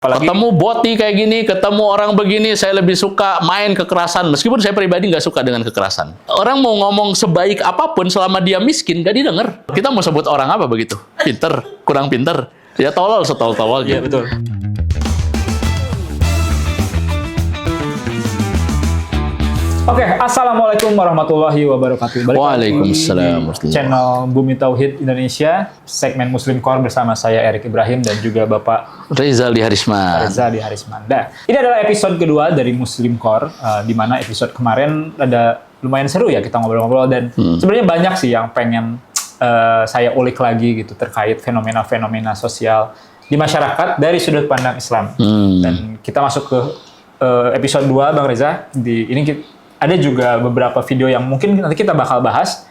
Apalagi ketemu bot nih kayak gini, ketemu orang begini, saya lebih suka main kekerasan. Meskipun saya pribadi nggak suka dengan kekerasan. Orang mau ngomong sebaik apapun selama dia miskin, nggak didengar. Kita mau sebut orang apa begitu? Pinter, kurang pinter. Ya tolol, setol-tolol. Iya, betul. Oke, assalamualaikum warahmatullahi wabarakatuh. Balik Waalaikumsalam di channel Bumi Tauhid Indonesia, segmen Muslim Core bersama saya Erik Ibrahim dan juga Bapak Rizal di Harisman. Nah, ini adalah episode kedua dari Muslim Core, di mana episode kemarin ada lumayan seru ya kita ngobrol-ngobrol dan sebenarnya banyak sih yang pengen saya ulik lagi gitu terkait fenomena-fenomena sosial di masyarakat dari sudut pandang Islam. Dan kita masuk ke episode 2, Bang Reza. Ada juga beberapa video yang mungkin nanti kita bakal bahas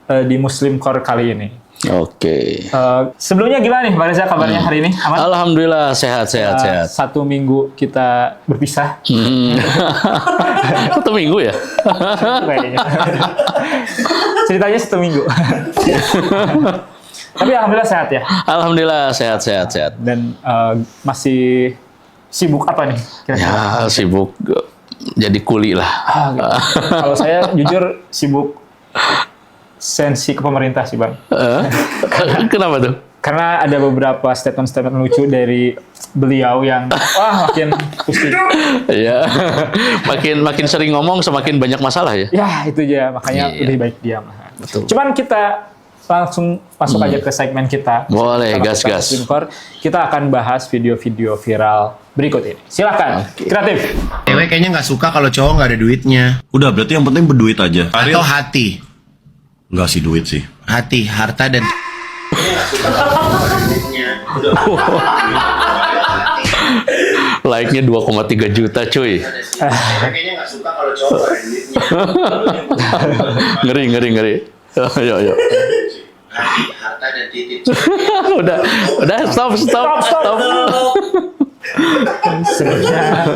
di Muslim Core kali ini. Oke. Sebelumnya gimana nih, Bang Reza, kabarnya hari ini? Aman? Alhamdulillah, sehat. 1 minggu kita berpisah. Satu minggu ya? Kayaknya. Ceritanya 1 minggu. Tapi alhamdulillah sehat ya? Alhamdulillah, sehat. Dan masih sibuk apa nih? Kira-kira? Ya, sibuk jadi kuli lah. Gitu. Kalau saya jujur sibuk sensi ke pemerintah sih, Bang. Kenapa tuh? Karena ada beberapa statement-statement lucu dari beliau yang makin pusing. Ya, makin sering ngomong semakin banyak masalah ya. Ya, itu aja. Makanya lebih baik diam. Betul. Cuman kita langsung masuk aja ke segmen kita. Boleh, gas. Kita akan bahas video-video viral berikut ini. Silakan, kreatif. Cewek kayaknya nggak suka kalau cowok nggak ada duitnya. Udah, berarti yang penting berduit aja. Atau hati. Nggak sih duit sih. Hati, harta, dan... Like-nya 2,3 juta cuy. Kayaknya nggak suka kalau cowok nggak ada duitnya. Ngeri. Yo. Hati, harta, dan titik. udah stop. Sebenarnya,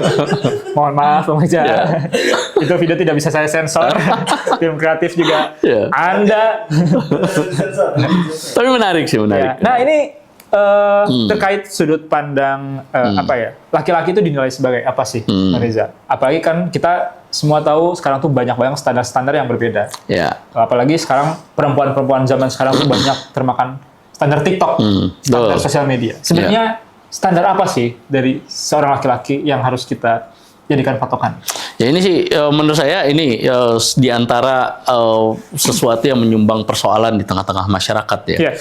mohon maaf Bang Reza. Itu video tidak bisa saya sensor. Tim kreatif juga. Anda. Tapi menarik sih. Ya. Nah, ini terkait sudut pandang laki-laki itu dinilai sebagai apa sih, Bang Reza? Apalagi kan kita semua tahu sekarang tuh banyak banget standar-standar yang berbeda. Ya. Apalagi sekarang perempuan-perempuan zaman sekarang tuh banyak termakan standar TikTok, standar sosial media. Sebenarnya standar apa sih dari seorang laki-laki yang harus kita jadikan patokan? Ya ini sih menurut saya ini di antara sesuatu yang menyumbang persoalan di tengah-tengah masyarakat ya.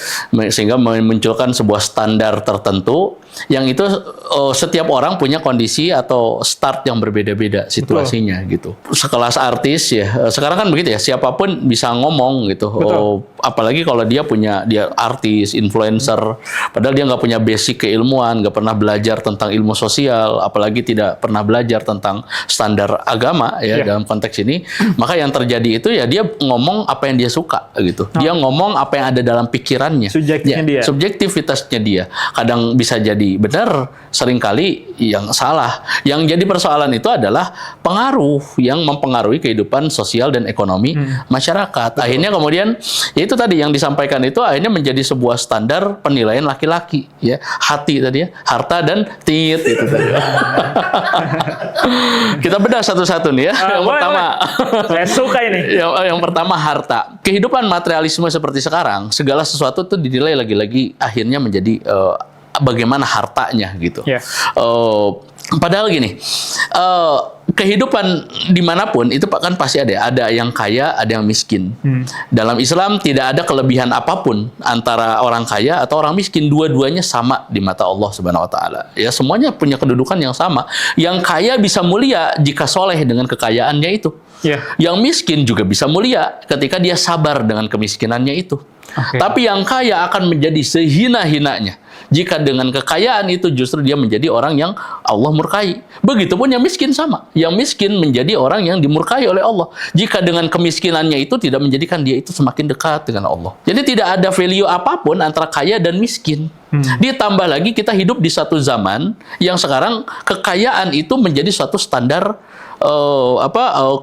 Sehingga memunculkan sebuah standar tertentu yang itu setiap orang punya kondisi atau start yang berbeda-beda situasinya. Gitu. Sekelas artis ya, sekarang kan begitu ya, siapapun bisa ngomong gitu. Apalagi kalau dia artis, influencer, padahal dia nggak punya basic keilmuan, nggak pernah belajar tentang ilmu sosial, apalagi tidak pernah belajar tentang standar agama ya dalam konteks ini. Maka yang terjadi itu ya dia ngomong apa yang dia suka gitu. Dia ngomong apa yang ada dalam pikirannya. Subjektivitasnya dia. Kadang bisa jadi benar, seringkali yang salah. Yang jadi persoalan itu adalah pengaruh yang mempengaruhi kehidupan sosial dan ekonomi masyarakat. Akhirnya kemudian ya itu tadi yang disampaikan itu akhirnya menjadi sebuah standar penilaian laki-laki ya. Hati tadi ya, harta dan tit itu tadi. Kita bedah satu-satu nih ya. Yang pertama, saya suka ini. Yang pertama harta. Kehidupan materialisme seperti sekarang, segala sesuatu itu dinilai lagi-lagi akhirnya menjadi bagaimana hartanya gitu. Padahal gini, kehidupan dimanapun itu kan pasti ada yang kaya, ada yang miskin. Dalam Islam tidak ada kelebihan apapun antara orang kaya atau orang miskin. Dua-duanya sama di mata Allah Subhanahu Wa Taala. Ya semuanya punya kedudukan yang sama. Yang kaya bisa mulia jika soleh dengan kekayaannya itu. Yang miskin juga bisa mulia ketika dia sabar dengan kemiskinannya itu. Tapi yang kaya akan menjadi sehina-hinanya jika dengan kekayaan itu justru dia menjadi orang yang Allah murkai. Begitupun yang miskin sama. Yang miskin menjadi orang yang dimurkai oleh Allah jika dengan kemiskinannya itu tidak menjadikan dia itu semakin dekat dengan Allah. Jadi tidak ada value apapun antara kaya dan miskin. Ditambah lagi kita hidup di satu zaman yang sekarang kekayaan itu menjadi suatu standar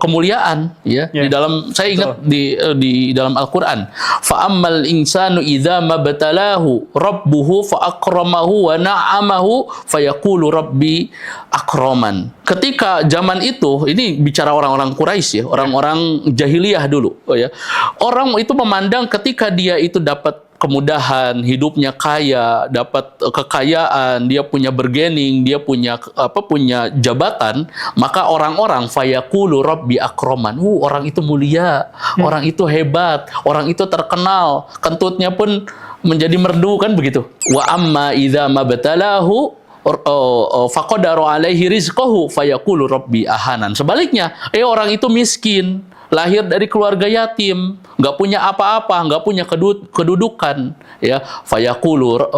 kemuliaan ya. Di dalam saya ingat di dalam Al-Qur'an, fa ammal insanu idza mabtalahu rabbuhu fa akramahu wa na'amahu fayaqulu rabbi akraman. Ketika zaman itu, ini bicara orang-orang Quraisy ya, orang-orang jahiliyah dulu ya. Orang itu memandang ketika dia itu dapat kemudahan, hidupnya kaya, dapat kekayaan, dia punya bergening, dia punya punya jabatan, maka orang-orang fayaqulu rabbi akraman. Orang itu mulia, orang itu hebat, orang itu terkenal, kentutnya pun menjadi merdu kan begitu. Wa amma idza mabtalahu faqadara alaihi rizqahu fayaqulu rabbi ahanan. Sebaliknya, orang itu miskin, lahir dari keluarga yatim, nggak punya apa-apa, nggak punya kedudukan, ya, fayaqulu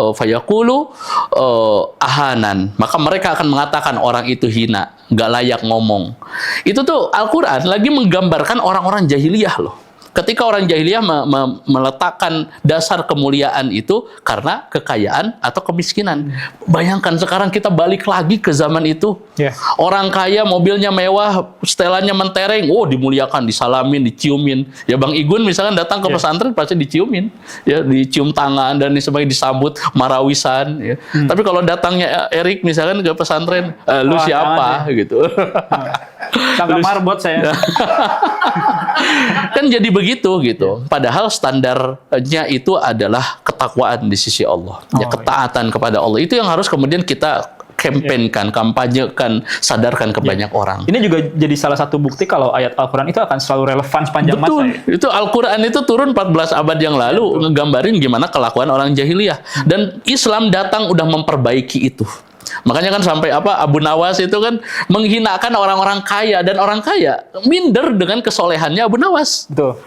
ahanan. Maka mereka akan mengatakan orang itu hina, nggak layak ngomong. Itu tuh Al-Quran lagi menggambarkan orang-orang jahiliyah loh. Ketika orang jahiliyah meletakkan dasar kemuliaan itu karena kekayaan atau kemiskinan. Bayangkan sekarang kita balik lagi ke zaman itu. Orang kaya, mobilnya mewah, setelannya mentereng, dimuliakan, disalamin, diciumin. Ya Bang Igun misalkan datang ke pesantren pasti diciumin, ya, dicium tangan dan sebagainya, disambut marawisan. Ya. Tapi kalau datangnya Erik misalkan ke pesantren, lu siapa gitu. Sangat marbot saya. Kan jadi begitu gitu. Padahal standarnya itu adalah ketakwaan di sisi Allah. Ketaatan kepada Allah. Itu yang harus kemudian kita kampanyekan, kampanyekan, sadarkan ke banyak orang. Ini juga jadi salah satu bukti kalau ayat Al-Quran itu akan selalu relevan sepanjang masa. Betul. Itu Al-Quran itu turun 14 abad yang lalu ngegambarin gimana kelakuan orang jahiliyah. Dan Islam datang udah memperbaiki itu. Makanya kan sampai Abu Nawas itu kan menghinakan orang-orang kaya, dan orang kaya minder dengan kesolehannya Abu Nawas. Betul.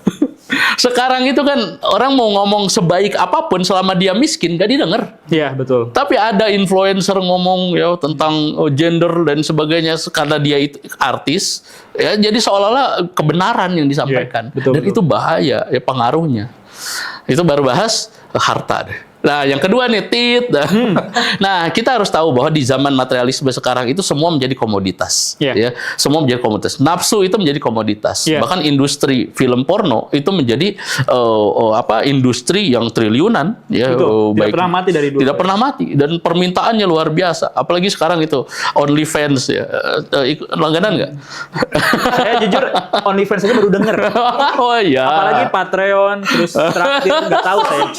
Sekarang itu kan orang mau ngomong sebaik apapun selama dia miskin gak didengar. Iya, betul. Tapi ada influencer ngomong ya tentang gender dan sebagainya karena dia itu artis, ya jadi seolah-olah kebenaran yang disampaikan. Betul, dan itu bahaya ya pengaruhnya. Itu baru bahas harta deh. Nah, yang kedua nih, Nah, kita harus tahu bahwa di zaman materialisme sekarang itu semua menjadi komoditas. Ya, semua menjadi komoditas. Nafsu itu menjadi komoditas. Bahkan industri film porno itu menjadi industri yang triliunan. Ya, tidak pernah mati dari dulu. Tidak pernah mati, dan permintaannya luar biasa. Apalagi sekarang itu OnlyFans ya. Langganan nggak? Saya jujur OnlyFans aja baru dengar. Oh iya. Apalagi Patreon, terus traktir, nggak tahu saya.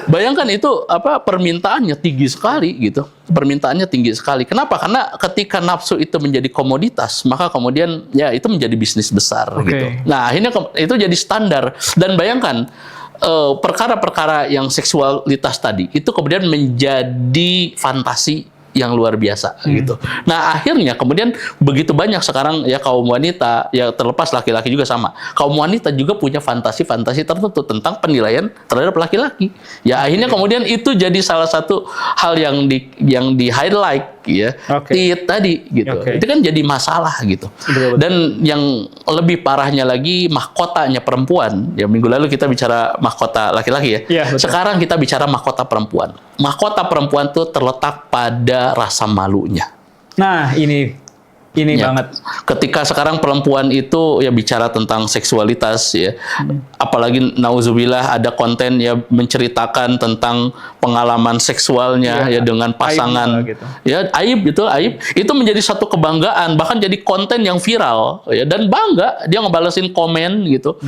Bayangkan itu permintaannya tinggi sekali gitu. Permintaannya tinggi sekali. Kenapa? Karena ketika nafsu itu menjadi komoditas, maka kemudian ya itu menjadi bisnis besar gitu. Nah, akhirnya itu jadi standar. Dan bayangkan perkara-perkara yang seksualitas tadi itu kemudian menjadi fantasi yang luar biasa gitu. Nah, akhirnya kemudian begitu banyak sekarang ya kaum wanita, ya terlepas laki-laki juga sama. Kaum wanita juga punya fantasi-fantasi tertentu tentang penilaian terhadap laki-laki. Ya akhirnya kemudian itu jadi salah satu hal yang di highlight ya. Tadi gitu. Itu kan jadi masalah gitu. Dan yang lebih parahnya lagi mahkotanya perempuan. Ya minggu lalu kita bicara mahkota laki-laki ya. Sekarang kita bicara mahkota perempuan. Mahkota perempuan itu terletak pada rasa malunya. Nah, ini banget. Ketika sekarang perempuan itu ya bicara tentang seksualitas ya. Apalagi nauzubillah ada konten ya menceritakan tentang pengalaman seksualnya ya dengan pasangan. Aib, gitu. Ya, aib itu menjadi satu kebanggaan, bahkan jadi konten yang viral ya, dan bangga dia ngebalesin komen gitu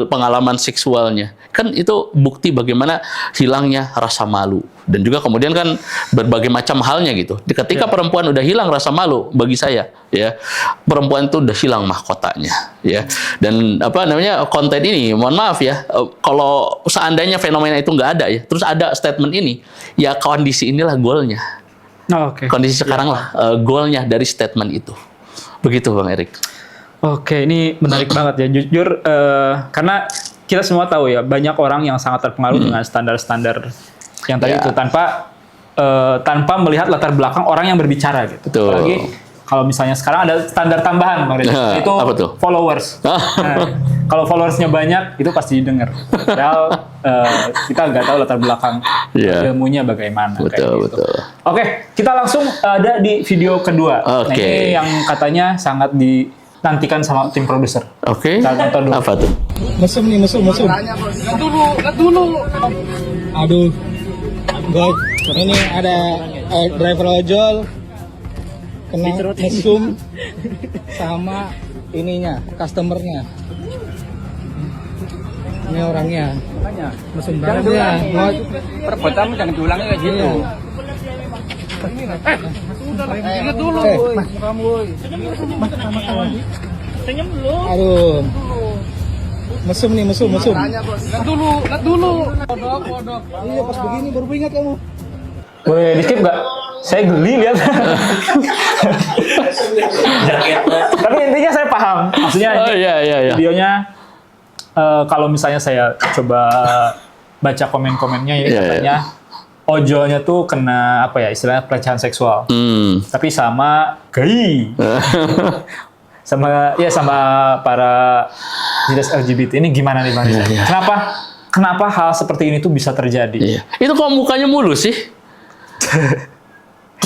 pengalaman seksualnya. Kan itu bukti bagaimana hilangnya rasa malu. Dan juga kemudian kan berbagai macam halnya gitu. Ketika perempuan udah hilang rasa malu, bagi saya ya, perempuan itu udah hilang mahkotanya ya. Dan konten ini, mohon maaf ya, kalau seandainya fenomena itu nggak ada ya, terus ada statement ini, ya kondisi inilah goalnya. Kondisi sekarang lah goalnya dari statement itu. Begitu Bang Erik. Ini menarik banget ya, jujur karena kita semua tahu ya, banyak orang yang sangat terpengaruh dengan standar-standar yang tadi itu tanpa melihat latar belakang orang yang berbicara gitu. Betul. Apalagi kalau misalnya sekarang ada standar tambahan Bang Reza, itu apa tuh? followers. Nah, kalau followersnya banyak itu pasti didengar. Padahal kita nggak tahu latar belakang ilmunya bagaimana. Betul, gitu. Oke, kita langsung ada di video kedua. Nah, ini yang katanya sangat dinantikan sama tim produser. Oke. Kita tonton dulu. Apa tuh? Mesum. Lihat dulu. Aduh. Guys, ini ada driver ojol kena mesum sama ininya, customernya. Ini orangnya. Mesum banget ya. Perbuatan jangan diulangi kayak gitu. Lihat dulu. Mas, kamu. Senyum dulu. Aduh. Mesum. Lihat dulu. Iya, pas begini baru ingat kamu. Boleh di skip nggak? Saya geli lihat. Tapi intinya saya paham. Maksudnya iya. videonya kalau misalnya saya coba baca komen-komennya ya katanya ojolnya tuh kena apa ya istilahnya pelecehan seksual. Tapi sama gay. sama para jenis LGBT ini gimana nih Bang? Kenapa hal seperti ini tuh bisa terjadi? Iya. Itu kok mukanya mulus sih?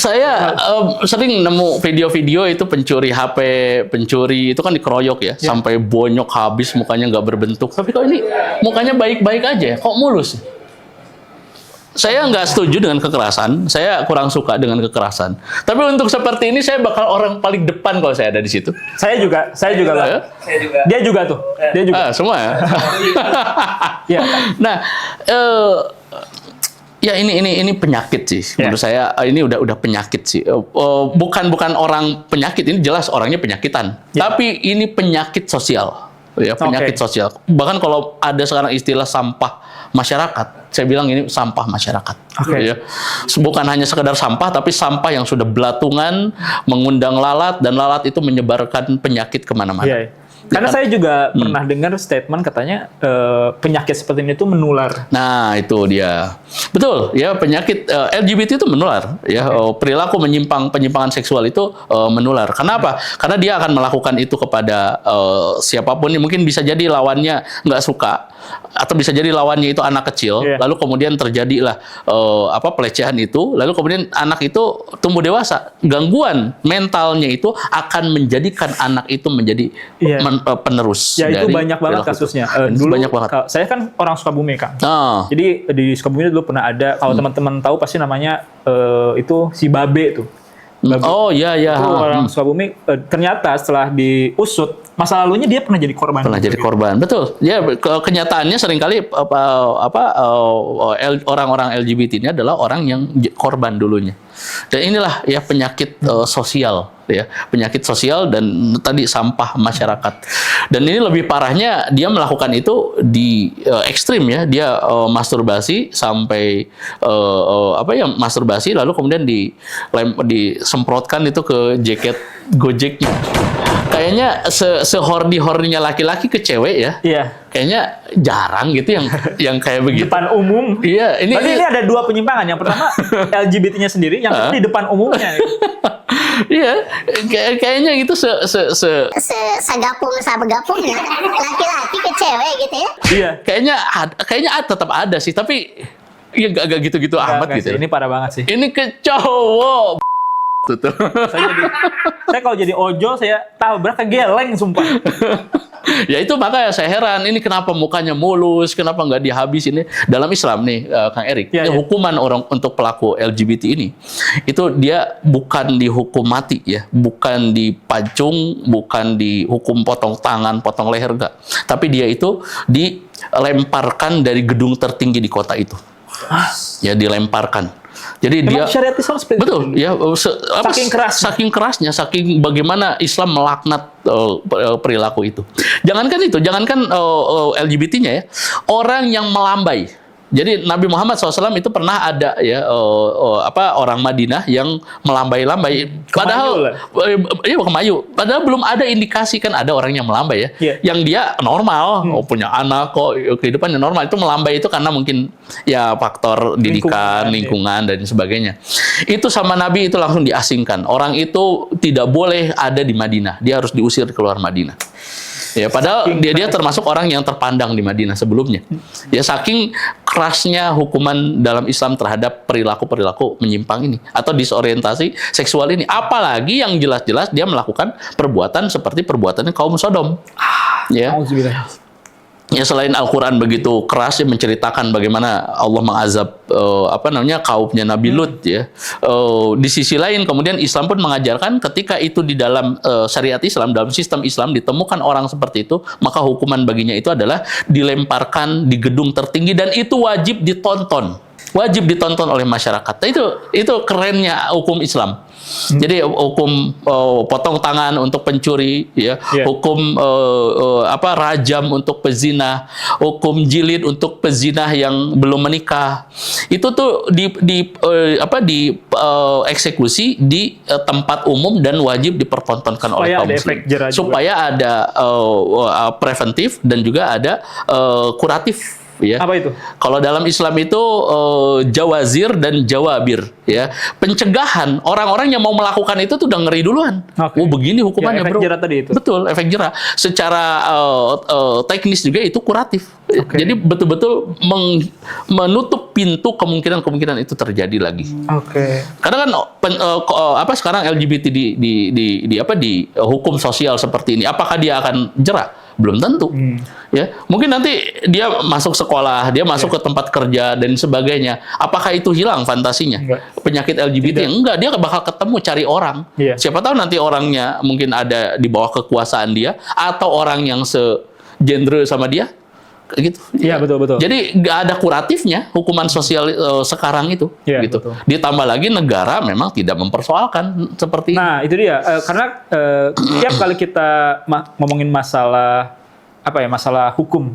Saya sering nemu video-video itu pencuri HP, pencuri itu kan dikeroyok ya, sampai bonyok habis mukanya nggak berbentuk. Tapi kok ini mukanya baik-baik aja, kok mulus? Saya nggak setuju dengan kekerasan, saya kurang suka dengan kekerasan. Tapi untuk seperti ini saya bakal orang paling depan kalau saya ada di situ. Saya juga. Bang. Dia juga tuh. Dia juga. Semua ya. Ya. Nah, ya ini penyakit sih. Menurut saya ini udah penyakit sih. Bukan orang penyakit, ini jelas orangnya penyakitan. Tapi ini penyakit sosial. Ya, penyakit sosial. Bahkan kalau ada sekarang istilah sampah masyarakat, saya bilang ini sampah masyarakat. Ya. Bukan hanya sekedar sampah, tapi sampah yang sudah belatungan, mengundang lalat, dan lalat itu menyebarkan penyakit kemana-mana. Karena saya juga pernah dengar statement katanya penyakit seperti ini itu menular. Nah, itu dia. Betul, ya penyakit LGBT itu menular. Ya, perilaku penyimpangan seksual itu menular. Kenapa? Karena dia akan melakukan itu kepada siapapun. Mungkin bisa jadi lawannya nggak suka, atau bisa jadi lawannya itu anak kecil. Lalu kemudian terjadilah pelecehan itu. Lalu kemudian anak itu tumbuh dewasa. Gangguan mentalnya itu akan menjadikan anak itu menjadi penerus. Ya itu dari banyak banget kasusnya. Dulu banyak banget. Saya kan orang Sukabumi, Kang. Jadi di Sukabumi dulu pernah ada, kalau teman-teman tahu pasti namanya itu si Babe tuh. Babe. Oh iya. Itu orang Sukabumi ternyata setelah diusut masa lalunya dia pernah jadi korban. Betul. Ya kenyataannya seringkali orang-orang LGBT ini adalah orang yang korban dulunya. Dan inilah ya penyakit sosial, ya penyakit sosial dan tadi sampah masyarakat. Dan ini lebih parahnya dia melakukan itu di ekstrim ya, dia masturbasi sampai masturbasi lalu kemudian disemprotkan itu ke jaket Gojeknya. Kayaknya sehorny-hornynya laki-laki ke cewek ya. Iya. Kayaknya jarang gitu yang kayak begitu. Depan umum. Iya, ini ada dua penyimpangan. Yang pertama LGBT-nya sendiri, yang kedua di depan umumnya. Iya, kayaknya gitu segapung sabegapungnya laki-laki ke cewek gitu ya. Iya, kayaknya tetap ada sih, tapi ya gak gitu-gitu amat gitu. Ini parah banget sih. Ini ke cowok. Tuh. Saya kalau jadi ojol saya tabrak ke geleng sumpah. Ya itu makanya saya heran, ini kenapa mukanya mulus, kenapa nggak dihabisin ini dalam Islam nih, Kang Erik. Hukuman orang untuk pelaku LGBT ini, itu dia bukan dihukum mati ya, bukan dipacung, bukan dihukum potong tangan, potong leher enggak, tapi dia itu dilemparkan dari gedung tertinggi di kota itu. Ya dilemparkan. Jadi memang dia syariat Islam seperti betul itu. Ya saking kerasnya, saking bagaimana Islam melaknat perilaku itu. Jangankan LGBT-nya ya, orang yang melambai Jadi Nabi Muhammad SAW itu pernah ada ya orang Madinah yang melambai-lambai. Padahal kemayu. Padahal belum ada indikasi kan ada orang yang melambai ya. Yang dia normal, punya anak kok, kehidupannya normal. Itu melambai itu karena mungkin ya faktor didikan, lingkungan dan sebagainya. Itu sama Nabi itu langsung diasingkan. Orang itu tidak boleh ada di Madinah. Dia harus diusir keluar Madinah. Ya, padahal dia termasuk orang yang terpandang di Madinah sebelumnya. Ya, saking kerasnya hukuman dalam Islam terhadap perilaku-perilaku menyimpang ini atau disorientasi seksual ini. Apalagi yang jelas-jelas dia melakukan perbuatan seperti perbuatannya kaum Sodom. Ya. Ya, selain Al-Quran begitu keras ya, menceritakan bagaimana Allah mengazab kaumnya Nabi Lut ya. Di sisi lain kemudian Islam pun mengajarkan ketika itu di dalam syariat Islam, dalam sistem Islam ditemukan orang seperti itu, maka hukuman baginya itu adalah dilemparkan di gedung tertinggi dan itu wajib ditonton. Wajib ditonton oleh masyarakat. Itu kerennya hukum Islam. Jadi hukum potong tangan untuk pencuri, ya, hukum rajam untuk pezina, hukum jilid untuk pezina yang belum menikah. Itu tuh eksekusi di tempat umum dan wajib dipertontonkan oleh kaum muslim. Supaya ada preventif dan juga ada kuratif. Ya. Apa itu? Kalau dalam Islam itu jawazir dan jawabir, ya. Pencegahan orang-orang yang mau melakukan itu tuh udah ngeri duluan. Oh, begini hukumannya, efek bro. jerah tadi itu. Betul, efek jerah. Secara teknis juga itu kuratif. Jadi betul-betul menutup pintu kemungkinan-kemungkinan itu terjadi lagi. Karena kan sekarang LGBT di hukum sosial seperti ini, apakah dia akan jerah? Belum tentu. Ya, mungkin nanti dia masuk sekolah, dia masuk ke tempat kerja dan sebagainya. Apakah itu hilang fantasinya? Penyakit LGBT enggak, dia bakal ketemu cari orang. Siapa tahu nanti orangnya mungkin ada di bawah kekuasaan dia atau orang yang segenre sama dia. Gitu. Iya, betul. Jadi nggak ada kuratifnya hukuman sosial sekarang itu. Gitu. Betul. Ditambah lagi negara memang tidak mempersoalkan seperti ini. Nah, itu dia. Karena tiap kali kita ngomongin masalah hukum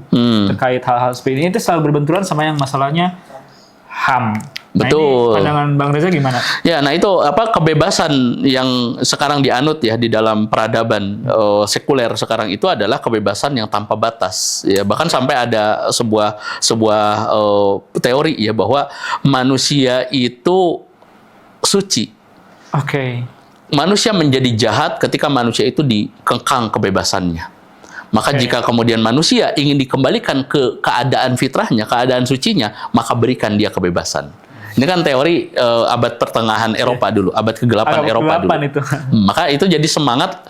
terkait hal-hal seperti ini, itu selalu berbenturan sama yang masalahnya HAM. Betul. Nah, ini pandangan Bang Reza gimana? Ya, nah itu kebebasan yang sekarang dianut ya di dalam peradaban sekuler sekarang itu adalah kebebasan yang tanpa batas. Ya, bahkan sampai ada sebuah teori ya bahwa manusia itu suci. Manusia menjadi jahat ketika manusia itu dikekang kebebasannya. Maka jika kemudian manusia ingin dikembalikan ke keadaan fitrahnya, keadaan sucinya, maka berikan dia kebebasan. Ini kan teori abad pertengahan Eropa dulu, abad kegelapan Eropa dulu. Itu. Maka itu jadi semangat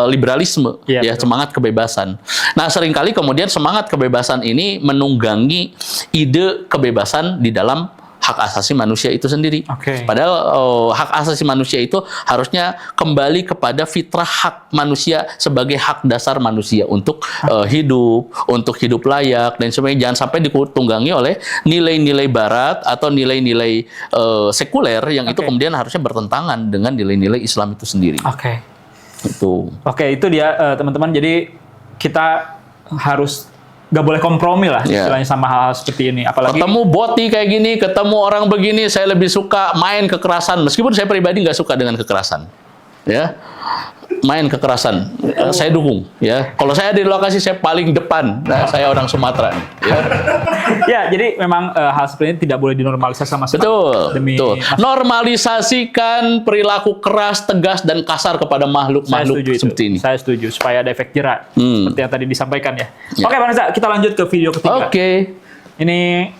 liberalisme, ya semangat kebebasan. Nah, seringkali kemudian semangat kebebasan ini menunggangi ide kebebasan di dalam hak asasi manusia itu sendiri. Padahal hak asasi manusia itu harusnya kembali kepada fitrah hak manusia sebagai hak dasar manusia untuk hidup layak dan sebagainya. Jangan sampai ditunggangi oleh nilai-nilai barat atau nilai-nilai sekuler yang itu kemudian harusnya bertentangan dengan nilai-nilai Islam itu sendiri. Itu dia teman-teman. Jadi kita harus nggak boleh kompromi lah istilahnya sama hal-hal seperti ini. Apalagi ketemu boti kayak gini, ketemu orang begini, saya lebih suka main kekerasan. Meskipun saya pribadi nggak suka dengan kekerasan, ya, main kekerasan, saya dukung. Ya, kalau saya di lokasi saya paling depan. Nah, saya orang Sumatera. Ya, jadi memang hal seperti ini tidak boleh dinormalisasi sama sekali. Betul. Normalisasikan perilaku keras, tegas, dan kasar kepada makhluk-makhluk seperti ini. Saya setuju, supaya ada efek jerah. Seperti yang tadi disampaikan ya. Oke, Bang Reza, kita lanjut ke video ketiga. Ini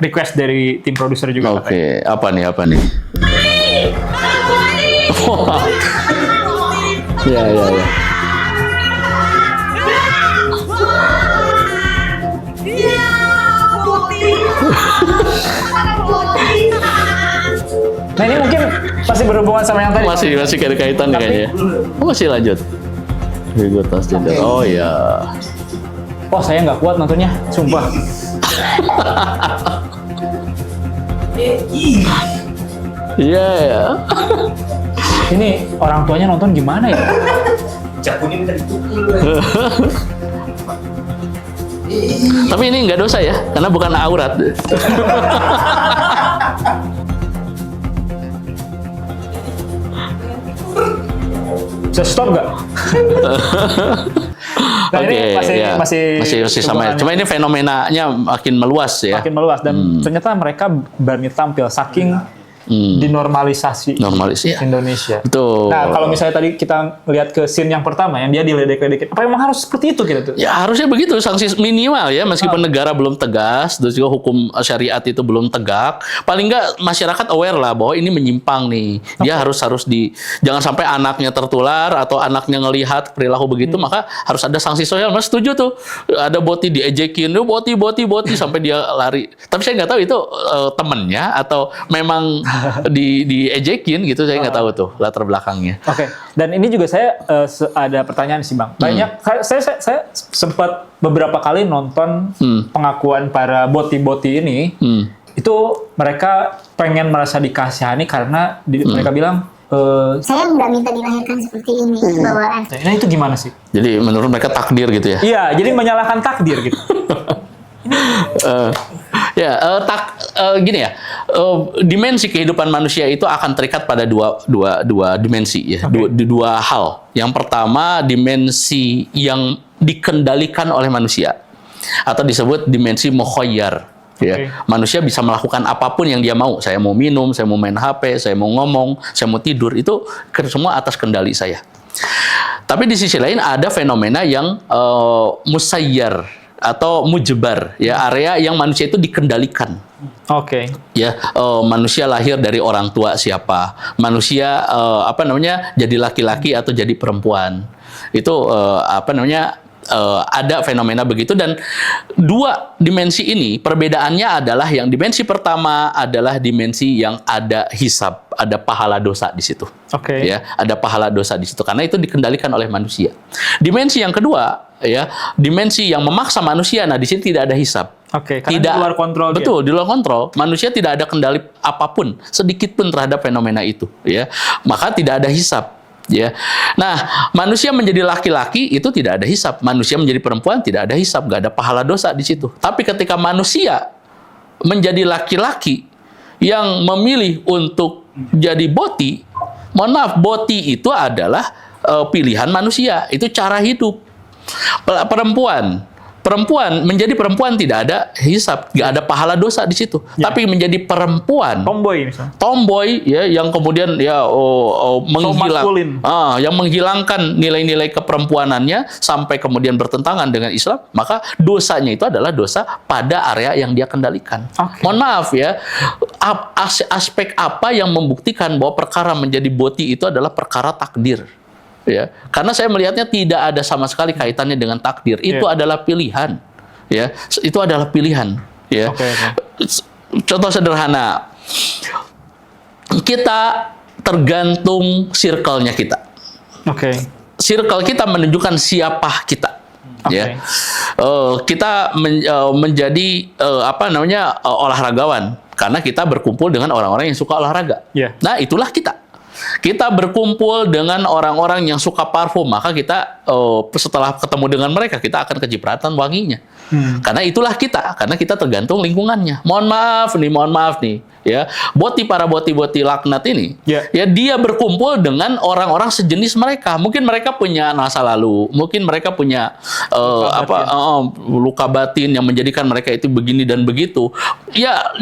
request dari tim produser juga. Apa nih? Ya. Nah, ini mungkin masih berhubungan sama yang tadi. Masih ada kaitannya kayaknya. Masih lanjut. Tas gender. Oh ya. Oh, saya nggak kuat nontonnya, sumpah. Iya ya. Ini orang tuanya nonton gimana ya? Jagonya minta dipukul. Tapi ini nggak dosa ya, karena bukan aurat. Bisa stop nggak? Nah, ini masih sama ya. Cuma ini fenomenanya makin meluas ya. Makin meluas dan ternyata mereka berani tampil saking dinormalisasi Indonesia. Betul. Nah, kalau misalnya tadi kita lihat ke scene yang pertama yang dia diledek-ledekin, apa emang harus seperti itu gitu? Ya harusnya begitu, sanksi minimal ya, meskipun negara belum tegas, terus juga hukum syariat itu belum tegak, paling nggak masyarakat aware lah bahwa ini menyimpang nih. Dia harus jangan sampai anaknya tertular atau anaknya ngelihat perilaku begitu, maka harus ada sanksi sosial. Mas setuju tuh, ada boti diejekin, boti sampai dia lari. Tapi saya nggak tahu itu temennya atau memang diejekin gitu, saya nggak tahu tuh latar belakangnya. Oke. Dan ini juga saya ada pertanyaan sih Bang. Banyak saya sempat beberapa kali nonton pengakuan para boti-boti ini. Itu mereka pengen merasa dikasihani karena mereka bilang saya nggak minta dilahirkan seperti ini bawaan. Nah itu gimana sih? Jadi menurut mereka takdir gitu ya? Iya, jadi menyalahkan takdir gitu. Gini ya, dimensi kehidupan manusia itu akan terikat pada dua dimensi ya, dua hal. Yang pertama dimensi yang dikendalikan oleh manusia atau disebut dimensi mukhayyar. Ya, manusia bisa melakukan apapun yang dia mau. Saya mau minum, saya mau main HP, saya mau ngomong, saya mau tidur, itu semua atas kendali saya. Tapi di sisi lain ada fenomena yang musayyar atau mujbar, ya, area yang manusia itu dikendalikan. Ya, manusia lahir dari orang tua siapa, manusia jadi laki-laki atau jadi perempuan, itu ada fenomena begitu. Dan dua dimensi ini perbedaannya adalah yang dimensi pertama adalah dimensi yang ada hisab, ada pahala dosa di situ. Ya, ada pahala dosa di situ karena itu dikendalikan oleh manusia. Dimensi yang kedua, ya, dimensi yang memaksa manusia. Nah, di sini tidak ada hisab. Karena tidak di luar kontrol. Betul, di luar kontrol. Manusia tidak ada kendali apapun, sedikit pun terhadap fenomena itu, ya. Maka tidak ada hisab. Ya, nah manusia menjadi laki-laki itu tidak ada hisab, manusia menjadi perempuan tidak ada hisab, nggak ada pahala dosa di situ. Tapi ketika manusia menjadi laki-laki yang memilih untuk jadi boti, mohon maaf, boti itu adalah pilihan manusia, itu cara hidup. Perempuan menjadi perempuan tidak ada hisab, nggak ada pahala dosa di situ. Tapi menjadi perempuan, tomboy ya, yang kemudian ya yang menghilangkan nilai-nilai keperempuanannya sampai kemudian bertentangan dengan Islam, maka dosanya itu adalah dosa pada area yang dia kendalikan. Mohon maaf ya, aspek apa yang membuktikan bahwa perkara menjadi boti itu adalah perkara takdir? Ya, karena saya melihatnya tidak ada sama sekali kaitannya dengan takdir. Itu adalah pilihan. Ya, itu adalah pilihan. Ya. Contoh sederhana, kita tergantung circle-nya kita. Circle kita menunjukkan siapa kita. Ya, kita menjadi olahragawan karena kita berkumpul dengan orang-orang yang suka olahraga. Nah, itulah kita. Kita berkumpul dengan orang-orang yang suka parfum, maka kita setelah ketemu dengan mereka kita akan kecipratan wanginya. Karena itulah kita, karena kita tergantung lingkungannya. Mohon maaf nih, ya, para boti laknat ini, ya dia berkumpul dengan orang-orang sejenis mereka. Mungkin mereka punya masa lalu, mungkin mereka punya luka batin yang menjadikan mereka itu begini dan begitu. Ya,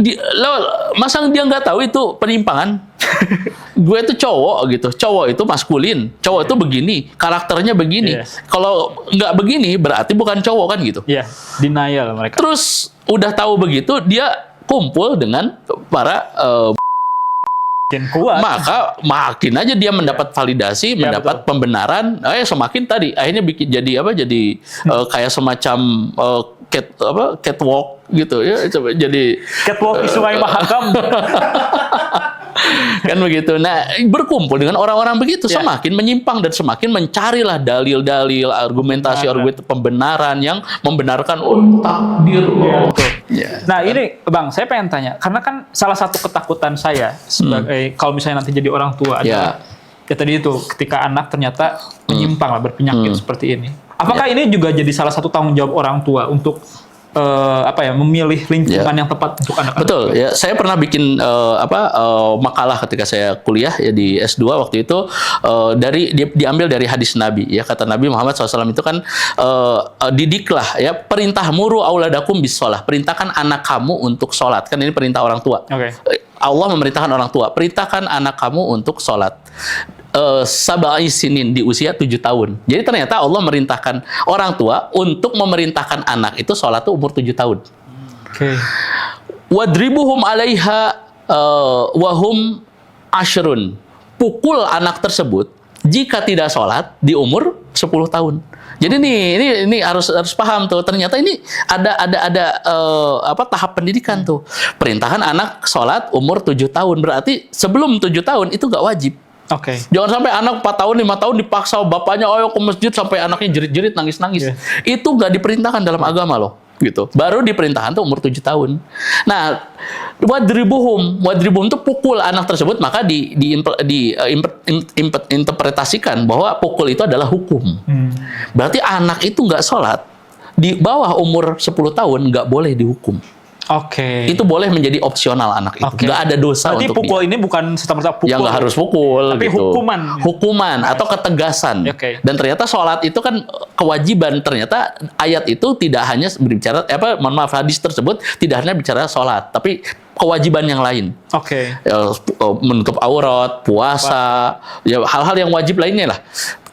masa dia nggak tahu itu penyimpangan? Gue itu cowok gitu, cowok itu maskulin, cowok itu begini, karakternya begini. Kalau nggak begini berarti bukan cowok kan gitu. Denial mereka. Terus udah tahu begitu, dia kumpul dengan para kuat. Maka makin aja dia mendapat validasi, mendapat pembenaran. Semakin tadi akhirnya bikin jadi kayak semacam catwalk gitu ya, jadi catwalk di Sungai Mahakam. Kan begitu. Nah, berkumpul dengan orang-orang begitu semakin menyimpang dan semakin mencarilah dalil-dalil, argumentasi pembenaran yang membenarkan takdir. Nah, ini Bang, saya pengen tanya, karena kan salah satu ketakutan saya sebagai kalau misalnya nanti jadi orang tua adalah ya tadi itu ketika anak ternyata menyimpang lah, berpenyakit seperti ini. Apakah ini juga jadi salah satu tanggung jawab orang tua untuk memilih lingkungan yang tepat untuk anak-anak? Betul ya, saya pernah bikin makalah ketika saya kuliah ya di S2 waktu itu, diambil dari hadis Nabi ya, kata Nabi Muhammad SAW itu kan didiklah ya, perintah muru auladakum bis sholah, perintahkan anak kamu untuk sholat, kan ini perintah orang tua. Allah memerintahkan orang tua, perintahkan anak kamu untuk sholat. Sabai sinin, di usia 7 tahun. Jadi ternyata Allah merintahkan orang tua untuk memerintahkan anak itu sholat tuh umur 7 tahun. Wadribuhum alaiha wahum ashrun. Pukul anak tersebut jika tidak sholat di umur 10 tahun. Jadi ini harus paham tuh. Ternyata ini ada tahap pendidikan tuh. Perintahkan anak sholat umur 7 tahun. Berarti sebelum 7 tahun itu nggak wajib. Jangan sampai anak 4 tahun, 5 tahun dipaksa bapaknya ayo ke masjid sampai anaknya jerit-jerit, nangis-nangis. Itu nggak diperintahkan dalam agama loh, gitu. Baru diperintahkan tuh umur 7 tahun. Nah, wadribuhum itu pukul anak tersebut, maka diinterpretasikan bahwa pukul itu adalah hukum. Berarti anak itu nggak sholat di bawah umur 10 tahun nggak boleh dihukum. Itu boleh menjadi opsional anak itu. Nggak ada dosa berarti untuk pukul dia. ini bukan serta-merta pukul. Yang nggak harus pukul. Tapi gitu. Hukuman atau ketegasan. Dan ternyata sholat itu kan kewajiban. Ternyata ayat itu tidak hanya berbicara, hadis tersebut tidak hanya bicara sholat, tapi kewajiban yang lain. Menutup aurat, puasa, ya hal-hal yang wajib lainnya lah.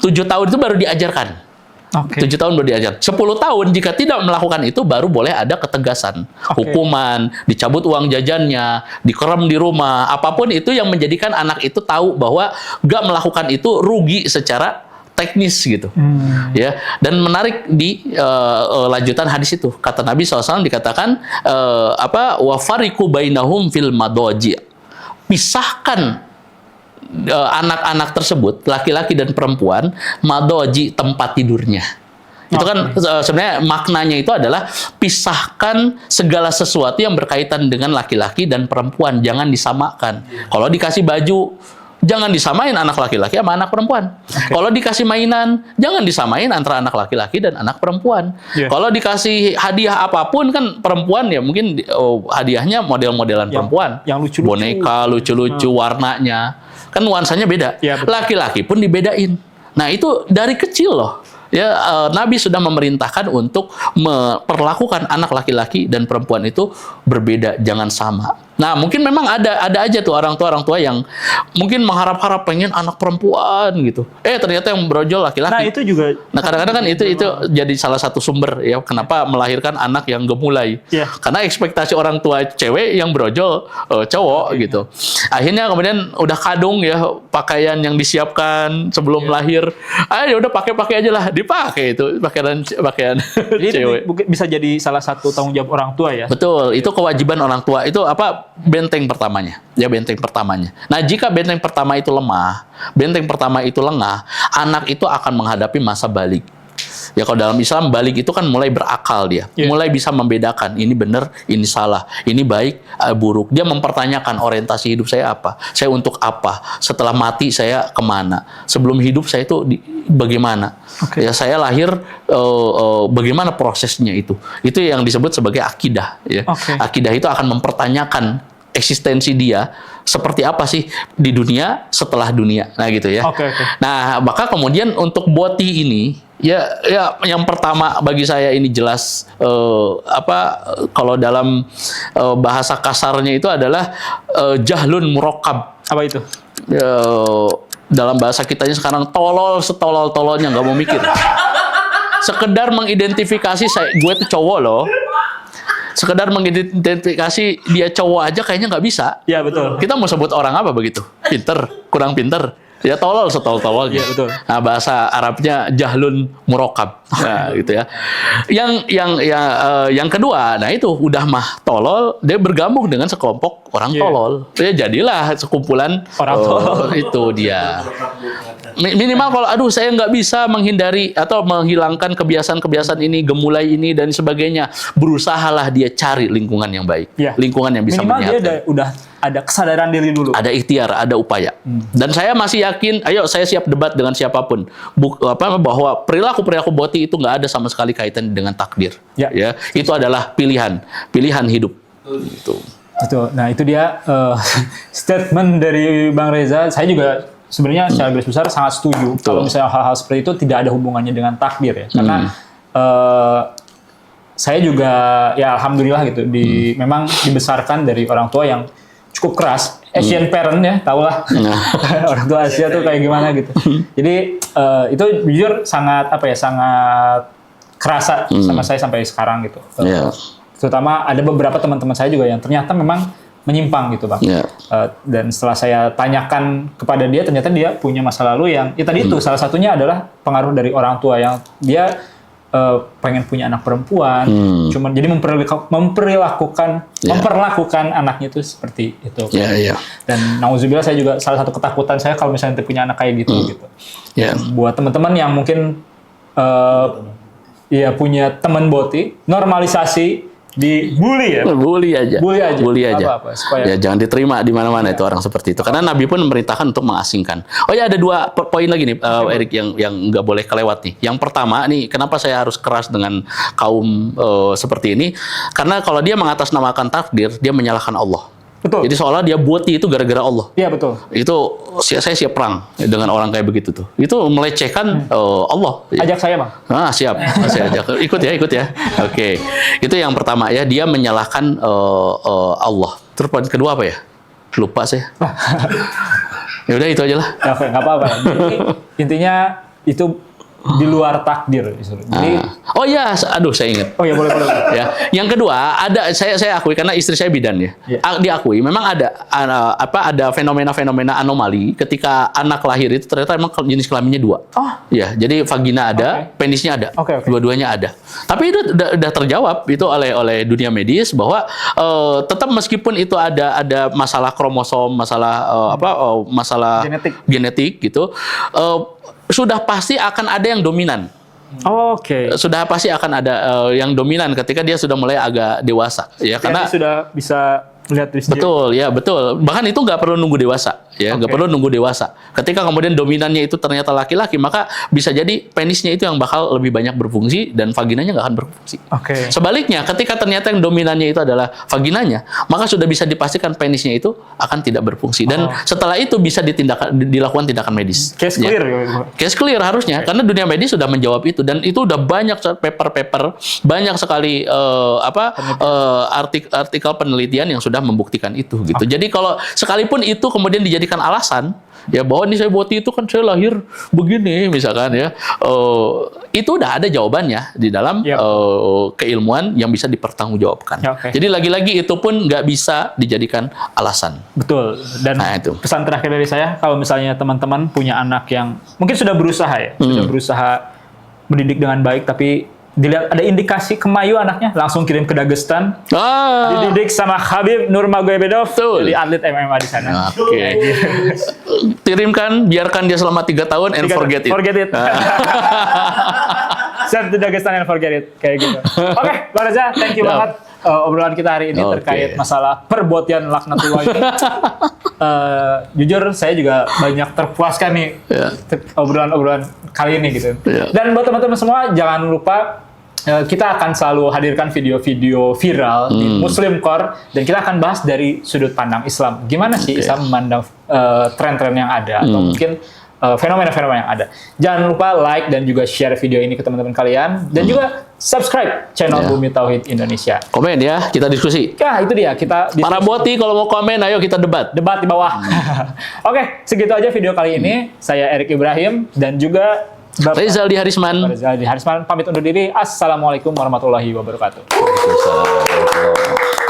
7 tahun itu baru diajarkan. 7 tahun baru diajar. 10 tahun jika tidak melakukan itu baru boleh ada ketegasan. Hukuman, dicabut uang jajannya, dikerem di rumah, apapun itu yang menjadikan anak itu tahu bahwa gak melakukan itu rugi secara teknis gitu. Ya, dan menarik di lanjutan hadis itu. Kata Nabi SAW dikatakan wa fariqu bainahum fil madaji'. Pisahkan anak-anak tersebut, laki-laki dan perempuan, madoji, tempat tidurnya. Itu kan sebenarnya maknanya itu adalah pisahkan segala sesuatu yang berkaitan dengan laki-laki dan perempuan, jangan disamakan. Kalau dikasih baju, jangan disamain anak laki-laki sama anak perempuan. Kalau dikasih mainan, jangan disamain antara anak laki-laki dan anak perempuan. Kalau dikasih hadiah apapun, kan perempuan ya mungkin hadiahnya model-modelan perempuan. Yang lucu-lucu. Boneka lucu-lucu, warnanya. Kan nuansanya beda. Laki-laki pun dibedain. Nah, itu dari kecil loh. Ya, Nabi sudah memerintahkan untuk memperlakukan anak laki-laki dan perempuan itu berbeda, jangan sama. Nah, mungkin memang ada aja tuh orang tua yang mungkin mengharap-harap pengen anak perempuan gitu. Ternyata yang brojol laki-laki. Nah, itu juga. Nah, kadang-kadang kan itu jadi salah satu sumber ya kenapa melahirkan anak yang gemulai. Karena ekspektasi orang tua cewek yang brojol cowok gitu. Akhirnya kemudian udah kadung ya pakaian yang disiapkan sebelum lahir. Ya udah pakai aja lah, dipakai itu pakaian cewek. Jadi bisa jadi salah satu tanggung jawab orang tua ya. Betul, itu kewajiban orang tua. Itu benteng pertamanya. Ya, benteng pertamanya. Nah, jika benteng pertama itu lemah, benteng pertama itu lengah, anak itu akan menghadapi masa balik. Ya, kalau dalam Islam balik itu kan mulai berakal dia, mulai bisa membedakan ini benar, ini salah, ini baik, buruk. Dia mempertanyakan orientasi hidup saya apa, saya untuk apa, setelah mati saya kemana, sebelum hidup saya itu bagaimana, ya saya lahir bagaimana prosesnya itu yang disebut sebagai akidah. Ya. Akidah itu akan mempertanyakan eksistensi dia seperti apa sih di dunia setelah dunia, nah gitu ya. Nah, maka kemudian untuk boti ini ya yang pertama bagi saya ini jelas kalau dalam bahasa kasarnya itu adalah jahlun murakkab. Apa itu? Dalam bahasa kitanya sekarang tolol setolol-tololnya, nggak mau mikir. Sekedar mengidentifikasi gue tuh cowok loh. Sekedar mengidentifikasi dia cowok aja kayaknya nggak bisa. Ya, betul. Kita mau sebut orang apa begitu? Pinter, kurang pinter. Ya tolol setolol-tololnya. Ya, betul. Nah, bahasa Arabnya jahlun murakkab. Nah, gitu ya. Yang kedua, nah itu udah mah tolol, dia bergabung dengan sekelompok orang tolol. Ya jadilah sekumpulan Orang tolol. Itu dia. Minimal kalau aduh saya nggak bisa menghindari atau menghilangkan kebiasaan-kebiasaan ini, gemulai ini dan sebagainya, berusahalah dia cari lingkungan yang baik, Iya. lingkungan yang bisa Minimal dia menyehatkan. udah ada kesadaran diri dulu. Ada ikhtiar, ada upaya. Dan saya masih yakin, ayo saya siap debat dengan siapapun. Bahwa perilaku-perilaku Boti itu nggak ada sama sekali kaitan dengan takdir. Ya. Itu adalah pilihan hidup. Gitu. Betul. Nah itu dia statement dari Bang Reza. Saya juga sebenarnya secara garis besar sangat setuju kalau misalnya hal-hal seperti itu tidak ada hubungannya dengan takdir ya. Karena saya juga ya alhamdulillah gitu memang dibesarkan dari orang tua yang cukup keras, Asian parent ya, tahulah orang tua Asia tuh kayak gimana gitu. Jadi itu jujur sangat sangat kerasa sama saya sampai sekarang gitu. Terutama ada beberapa teman-teman saya juga yang ternyata memang menyimpang gitu Bang. Dan setelah saya tanyakan kepada dia, ternyata dia punya masa lalu yang tadi itu salah satunya adalah pengaruh dari orang tua yang dia pengen punya anak perempuan, cuman jadi memperlakukan anaknya itu seperti itu. Dan nauzubillah saya juga salah satu ketakutan saya kalau misalnya punya anak kayak gitu gitu. Buat teman-teman yang mungkin punya teman Boti, normalisasi dibully ya. Bully aja. Apa-apa, supaya Ya jangan diterima di mana-mana itu orang seperti itu. Karena Nabi pun memerintahkan untuk mengasingkan. Oh ya ada 2 poin lagi nih Erik yang nggak boleh kelewat nih. Yang pertama nih, kenapa saya harus keras dengan kaum seperti ini? Karena kalau dia mengatasnamakan takdir, dia menyalahkan Allah. Betul. Jadi seolah dia Boti itu gara-gara Allah. Iya betul. Itu saya siap perang dengan orang kayak begitu tuh. Itu melecehkan Allah. Ajak saya Bang. Siap, saya ajak. Ikut ya. Oke. Itu yang pertama ya, dia menyalahkan Allah. Terus poin kedua apa ya? Lupa saya. Ya udah itu aja lah. Oke, nggak apa-apa. Jadi intinya itu di luar takdir. Jadi, oh ya, aduh saya ingat. Oh ya boleh. Ya, yang kedua ada saya akui karena istri saya bidan ya. Diakui memang ada fenomena-fenomena anomali ketika anak lahir itu ternyata memang jenis kelaminnya 2. Oh. Ya, jadi vagina ada, penisnya ada. Dua-duanya ada. Tapi itu udah terjawab itu oleh dunia medis bahwa tetap meskipun itu ada masalah kromosom, masalah genetik gitu. Sudah pasti akan ada yang dominan. Sudah pasti akan ada yang dominan ketika dia sudah mulai agak dewasa, ya karena dia sudah bisa melihat diri sendiri. Betul, ya betul. Bahkan itu nggak perlu nunggu dewasa, ya nggak perlu nunggu dewasa. Ketika kemudian dominannya itu ternyata laki-laki, maka bisa jadi penisnya itu yang bakal lebih banyak berfungsi dan vaginanya nggak akan berfungsi. Sebaliknya, ketika ternyata yang dominannya itu adalah vaginanya, maka sudah bisa dipastikan penisnya itu akan tidak berfungsi dan setelah itu bisa dilakukan tindakan medis. Case clear, case clear harusnya, karena dunia medis sudah menjawab itu dan itu udah banyak paper-paper, banyak sekali artikel penelitian yang sudah membuktikan itu gitu. Jadi kalau sekalipun itu kemudian dijadikan alasan ya bahwa ini saya Boti itu kan saya lahir begini misalkan ya, itu udah ada jawabannya di dalam keilmuan yang bisa dipertanggungjawabkan. Jadi lagi-lagi itu pun nggak bisa dijadikan alasan. Betul. Dan itu pesan terakhir dari saya, kalau misalnya teman-teman punya anak yang mungkin sudah berusaha sudah berusaha mendidik dengan baik tapi dilihat ada indikasi kemayu anaknya, langsung kirim ke Dagestan. Dididik sama Khabib Nurmagomedov, jadi atlet MMA di sana. Kirimkan, biarkan dia selama 3 tahun and forget it. Send to Dagestan and forget it, kayak gitu. Oke, Bang Reza, thank you banget obrolan kita hari ini terkait masalah perbotian laknatullah ini. Jujur saya juga banyak terpuaskan nih obrolan-obrolan kali ini gitu. Dan buat teman-teman semua jangan lupa kita akan selalu hadirkan video-video viral di Muslim Core dan kita akan bahas dari sudut pandang Islam. Gimana sih Islam memandang tren-tren yang ada atau mungkin fenomena-fenomena yang ada. Jangan lupa like dan juga share video ini ke teman-teman kalian dan juga subscribe channel Bumi Tauhid Indonesia. Komen ya, kita diskusi. Ya, itu dia. Kita para Boti kalau mau komen, ayo kita debat. Debat di bawah. Oke, segitu aja video kali ini. Saya Erik Ibrahim dan juga Rizaldi Harisman. Pamit undur diri. Assalamualaikum warahmatullahi wabarakatuh. Waalaikumsalam.